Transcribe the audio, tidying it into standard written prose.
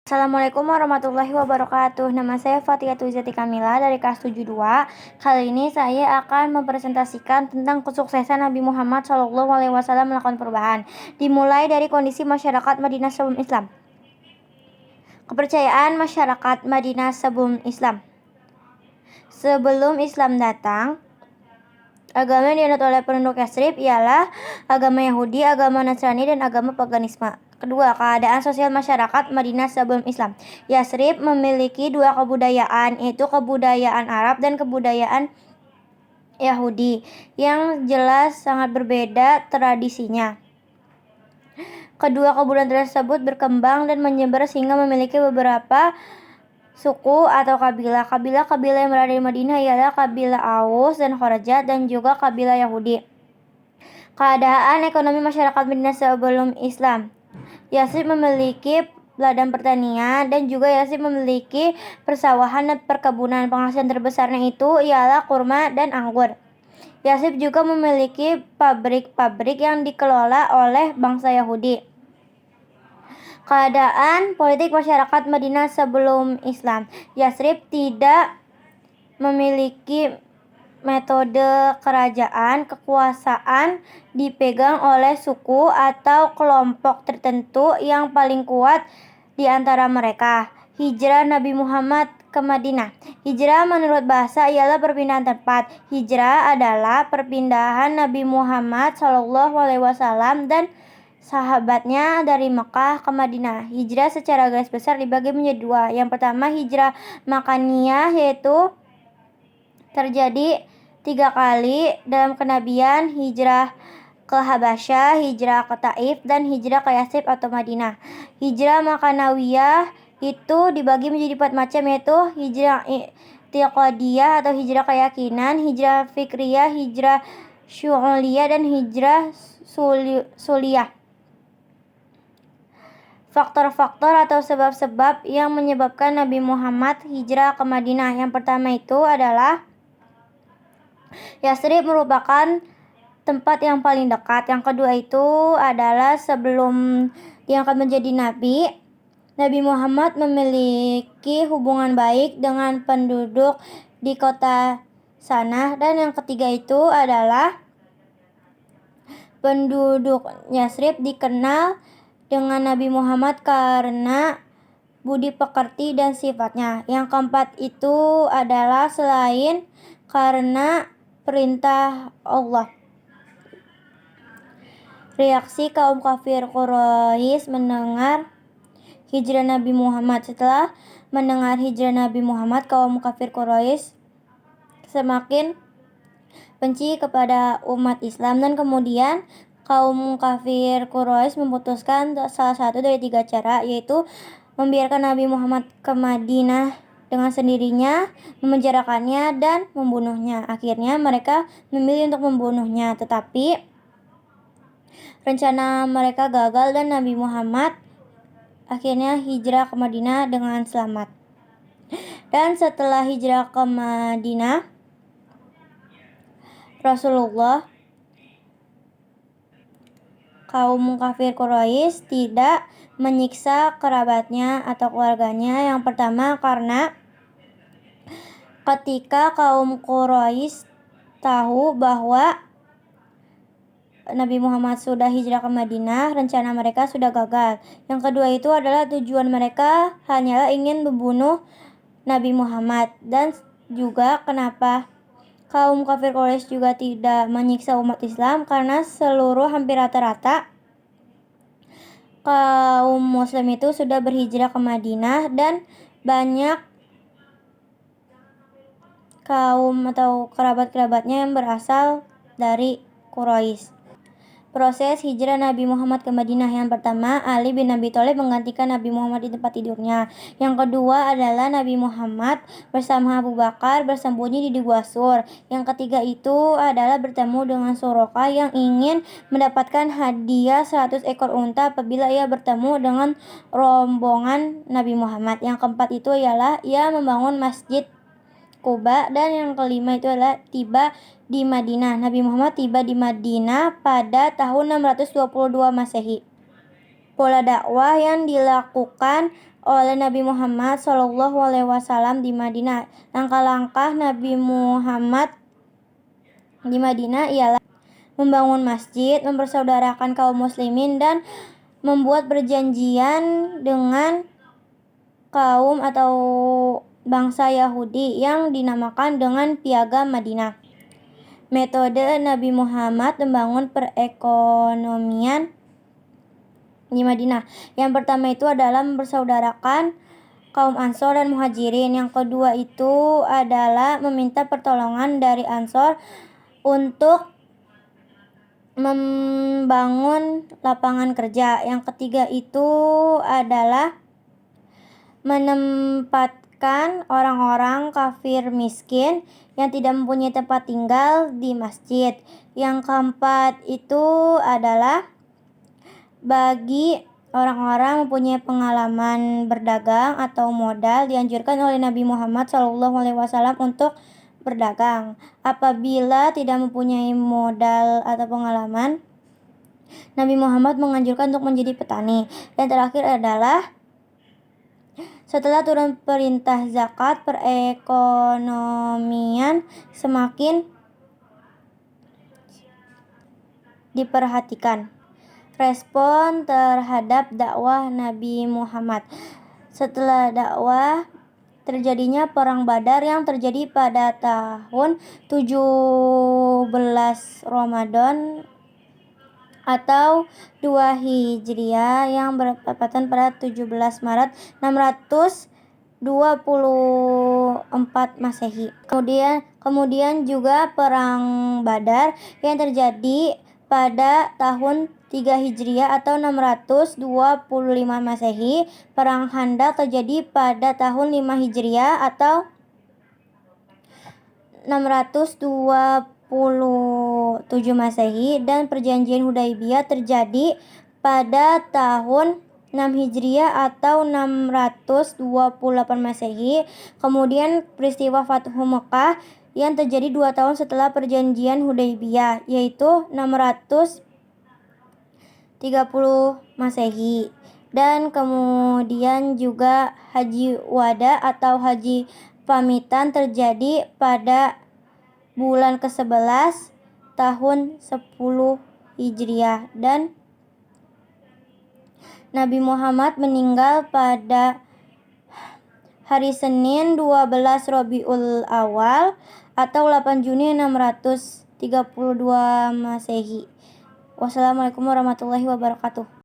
Assalamualaikum warahmatullahi wabarakatuh. Nama saya Fatia Tuizati Kamila dari kelas 72. Kali ini saya akan mempresentasikan tentang kesuksesan Nabi Muhammad SAW melakukan perubahan. Dimulai dari kondisi masyarakat Madinah sebelum Islam. Kepercayaan masyarakat Madinah sebelum Islam. Sebelum Islam datang, agama yang dianut oleh penduduk Yathrib ialah agama Yahudi, agama Nasrani, dan agama paganisme. Kedua, keadaan sosial masyarakat Madinah sebelum Islam. Yathrib memiliki dua kebudayaan, yaitu kebudayaan Arab dan kebudayaan Yahudi, yang jelas sangat berbeda tradisinya. Kedua kebudayaan tersebut berkembang dan menyebar sehingga memiliki beberapa suku atau kabilah. Kabilah-kabilah yang berada di Madinah ialah kabilah Aus dan Khazraj dan juga kabilah Yahudi. Keadaan ekonomi masyarakat Madinah sebelum Islam. Yathrib memiliki ladang pertanian dan juga Yathrib memiliki persawahan dan perkebunan. Penghasilan terbesarnya itu ialah kurma dan anggur. Yathrib juga memiliki pabrik-pabrik yang dikelola oleh bangsa Yahudi. Keadaan politik masyarakat Madinah sebelum Islam. Yathrib tidak memiliki metode kerajaan. Kekuasaan dipegang oleh suku atau kelompok tertentu yang paling kuat di antara mereka. Hijrah Nabi Muhammad ke Madinah. Hijrah menurut bahasa ialah perpindahan tempat. Hijrah adalah perpindahan Nabi Muhammad SAW dan sahabatnya dari Mekah ke Madinah. Hijrah secara garis besar dibagi menjadi dua. Yang pertama, hijrah Makaniyah, yaitu terjadi 3 kali dalam kenabian: hijrah ke Habasyah, hijrah ke Taif, dan hijrah ke Yathrib atau Madinah. Hijrah Makanawiyah itu dibagi menjadi 4 macam, yaitu hijrah i'tiqadiyah atau hijrah keyakinan, hijrah fikriyah, hijrah syu'uliyah, dan hijrah suliyah. Faktor-faktor atau sebab-sebab yang menyebabkan Nabi Muhammad hijrah ke Madinah. Yang pertama itu adalah Yathrib merupakan tempat yang paling dekat. Yang kedua itu adalah sebelum diangkat menjadi nabi, Nabi Muhammad memiliki hubungan baik dengan penduduk di kota sana. Dan yang ketiga itu adalah penduduk Yathrib dikenal dengan Nabi Muhammad karena budi pekerti dan sifatnya. Yang keempat itu adalah selain karena perintah Allah. Reaksi kaum kafir Quraisy mendengar hijrah Nabi Muhammad. Setelah mendengar hijrah Nabi Muhammad, kaum kafir Quraisy semakin benci kepada umat Islam, dan kemudian kaum kafir Quraisy memutuskan salah satu dari 3 cara, yaitu membiarkan Nabi Muhammad ke Madinah dengan sendirinya, memenjarakannya, dan membunuhnya. Akhirnya mereka memilih untuk membunuhnya, tetapi rencana mereka gagal dan Nabi Muhammad akhirnya hijrah ke Madinah dengan selamat. Dan setelah hijrah ke Madinah, Rasulullah, kaum kafir Quraisy tidak menyiksa kerabatnya atau keluarganya. Yang pertama, karena ketika kaum Quraisy tahu bahwa Nabi Muhammad sudah hijrah ke Madinah, rencana mereka sudah gagal. Yang kedua itu adalah tujuan mereka hanyalah ingin membunuh Nabi Muhammad. Dan juga kenapa kaum kafir Quraisy juga tidak menyiksa umat Islam, karena hampir rata-rata kaum muslim itu sudah berhijrah ke Madinah, dan banyak kaum atau kerabat-kerabatnya yang berasal dari Quraisy. Proses hijrah Nabi Muhammad ke Madinah. Yang pertama, Ali bin Abi Thalib menggantikan Nabi Muhammad di tempat tidurnya. Yang kedua adalah Nabi Muhammad bersama Abu Bakar bersembunyi di Gua Sur. Yang ketiga itu adalah bertemu dengan Suraqah yang ingin mendapatkan hadiah 100 ekor unta apabila ia bertemu dengan rombongan Nabi Muhammad. Yang keempat itu ialah ia membangun Masjid Quba. Dan yang kelima itu adalah tiba di Madinah. Nabi Muhammad tiba di Madinah pada tahun 622 Masehi. Pola dakwah yang dilakukan oleh Nabi Muhammad SAW di Madinah. Langkah-langkah Nabi Muhammad di Madinah ialah membangun masjid, mempersaudarakan kaum muslimin, dan membuat perjanjian dengan kaum atau bangsa Yahudi yang dinamakan dengan Piagam Madinah. Metode Nabi Muhammad membangun perekonomian di Madinah. Yang pertama itu adalah mempersaudarakan kaum Ansor dan Muhajirin. Yang kedua itu adalah meminta pertolongan dari Ansor untuk membangun lapangan kerja. Yang ketiga itu adalah menempatkan orang-orang kafir miskin yang tidak mempunyai tempat tinggal di masjid. Yang keempat itu adalah bagi orang-orang mempunyai pengalaman berdagang atau modal, dianjurkan oleh Nabi Muhammad SAW untuk berdagang. Apabila tidak mempunyai modal atau pengalaman, Nabi Muhammad menganjurkan untuk menjadi petani. Yang terakhir adalah setelah turun perintah zakat, perekonomian semakin diperhatikan. Respon terhadap dakwah Nabi Muhammad. Setelah dakwah, terjadinya Perang Badar yang terjadi pada tahun 17 Ramadan atau 2 Hijriah yang bertepatan pada 17 Maret 624 Masehi. Kemudian juga Perang Badar yang terjadi pada tahun 3 Hijriah atau 625 Masehi. Perang Khandaq terjadi pada tahun 5 Hijriah atau 627 Masehi, dan perjanjian Hudaibiyah terjadi pada tahun 6 Hijriah atau 628 Masehi. Kemudian peristiwa Fathu Mekah yang terjadi 2 tahun setelah perjanjian Hudaibiyah, yaitu 630 Masehi. Dan kemudian juga Haji Wada atau Haji Pamitan terjadi pada bulan ke-11 tahun 10 Hijriah, dan Nabi Muhammad meninggal pada hari Senin 12 Rabiul Awal atau 8 Juni 632 Masehi. Wassalamualaikum warahmatullahi wabarakatuh.